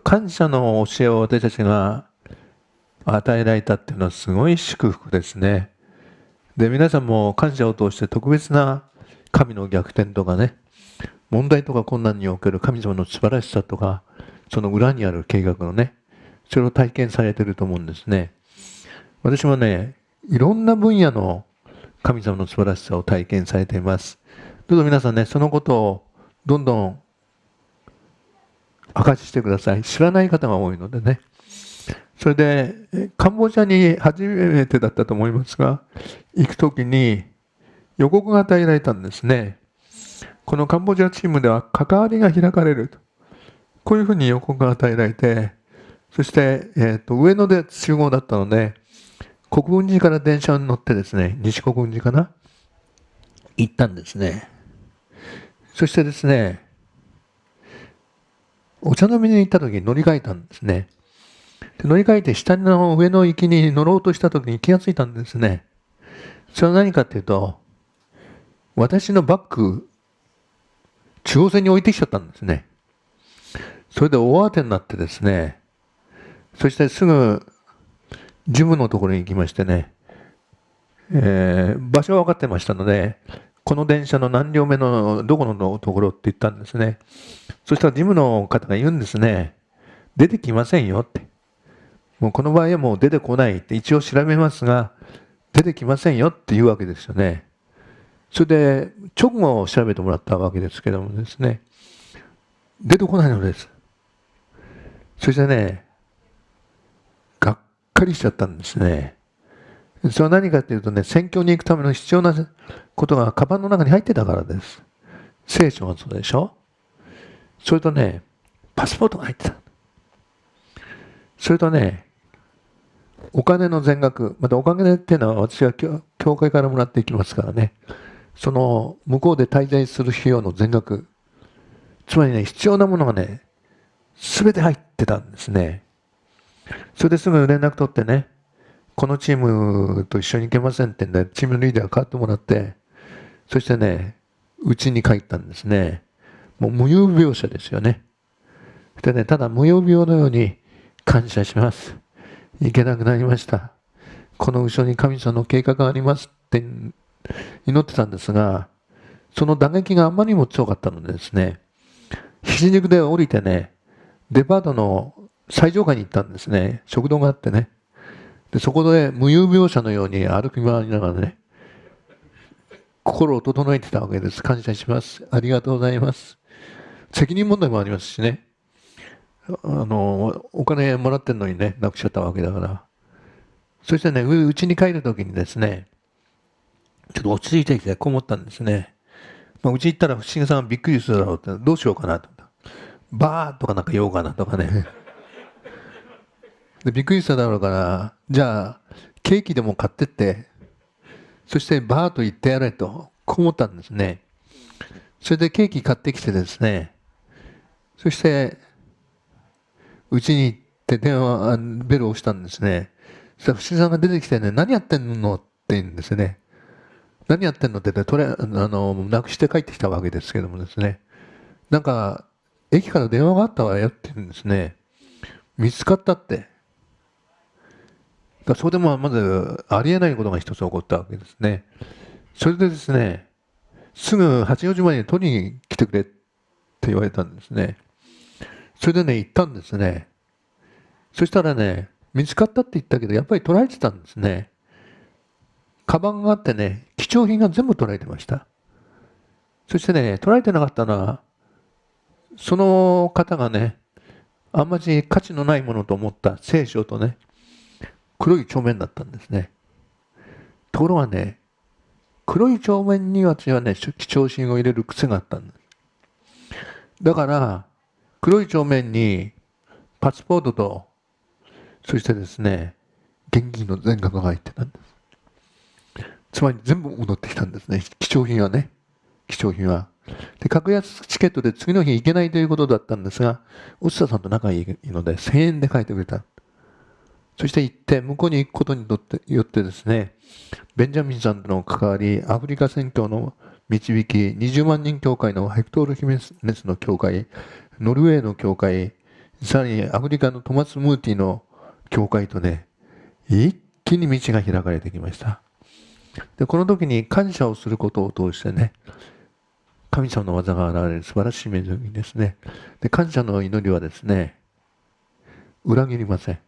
感謝の教えを私たちが与えられたっていうのはすごい祝福ですね。で、皆さんも感謝を通して特別な神の逆転とかね、問題とか困難における神様の素晴らしさとか、その裏にある計画のね、それを体験されていると思うんですね。私もね、いろんな分野の神様の素晴らしさを体験されています。どうぞ皆さんね、そのことをどんどん明かししてください。知らない方が多いのでね。それで、カンボジアに初めてだったと思いますが、行くときに予告が与えられたんですね。このカンボジアチームでは関わりが開かれると。こういうふうに予告が与えられて、そして、上野で集合だったので、国分寺から電車に乗ってですね、西国分寺かな行ったんですね。そしてですね、お茶飲みに行った時に乗り換えたんですね。で乗り換えて下の上の行きに乗ろうとした時に気がついたんですね。それは何かっていうと、私のバッグ、中央線に置いてきちゃったんですね。それで大慌てになってですね、そしてすぐジムのところに行きましてね、場所は分かってましたので、この電車の何両目のどこのところって言ったんですね。そしたらジムの方が言うんですね。出てきませんよって。もうこの場合はもう出てこないって一応調べますが、出てきませんよって言うわけですよね。それで直後調べてもらったわけですけどもですね、出てこないのです。そしてね、がっかりしちゃったんですね。それは何かっていうとね、選挙に行くための必要なことがカバンの中に入ってたからです。聖書がそうでしょ。それとね、パスポートが入ってた。それとね、お金の全額、またお金っていうのは私は教会からもらっていきますからね、その向こうで滞在する費用の全額、つまりね、必要なものがね、すべて入ってたんですね。それですぐ連絡取ってね、このチームと一緒に行けませんってんで、チームリーダー変わってもらって、そしてね、うちに帰ったんですね。もう無有病者ですよね。でね、ただ無有病のように感謝します。行けなくなりました。この後ろに神様の計画がありますって祈ってたんですが、その打撃があまりにも強かったのでですね、新宿で降りてね、デパートの最上階に行ったんですね。食堂があってね。で、そこで無有病者のように歩き回りながらね、心を整えてたわけです。感謝します。ありがとうございます。責任問題もありますしね。お金もらってんのにね、なくしちゃったわけだから。そしてね、うちに帰るときにですね、ちょっと落ち着いてきてこう思ったんですね。まあ、うち行ったら不思議さんがびっくりするだろうって、どうしようかなと。バーとかなんか言おうかなとかね。で、びっくりしただろうから、じゃあ、ケーキでも買ってって、そしてバーと言ってやれと、こう思ったんですね。それでケーキ買ってきてですね、そして、うちに行ってベルを押したんですね。そしたら、不思議さんが出てきてね、何やってんのって言うんですね。何やってんのって言って、なくして帰ってきたわけですけどもですね。なんか、駅から電話があったわよって言うんですね。見つかったって。そこでまず、ありえないことが一つ起こったわけですね。それでですね、すぐ八王子まで取りに来てくれって言われたんですね。それでね、行ったんですね。そしたらね、見つかったって言ったけど、やっぱり取られてたんですね。カバンがあってね、貴重品が全部取られてました。そしてね、取られてなかったのは、その方がね、あんまり価値のないものと思った聖書とね、黒い帳面だったんですね。ところがね、黒い帳面に私はね、貴重品を入れる癖があったんです。だから、黒い帳面にパスポートと、そしてですね、現金の全額が入ってたんです。つまり全部戻ってきたんですね。貴重品はね。貴重品は。で、格安チケットで次の日行けないということだったんですが、内田さんと仲いいので1000円で書いてくれた。そして行って、向こうに行くことによってですね、ベンジャミンさんとの関わり、アフリカ宣教の導き、20万人教会のヘクトール・ヒメネスの教会、ノルウェーの教会、さらにアフリカのトマス・ムーティの教会とね、一気に道が開かれてきました。で、この時に感謝をすることを通してね、神様の技が現れる素晴らしい恵みですね。で、感謝の祈りはですね、裏切りません。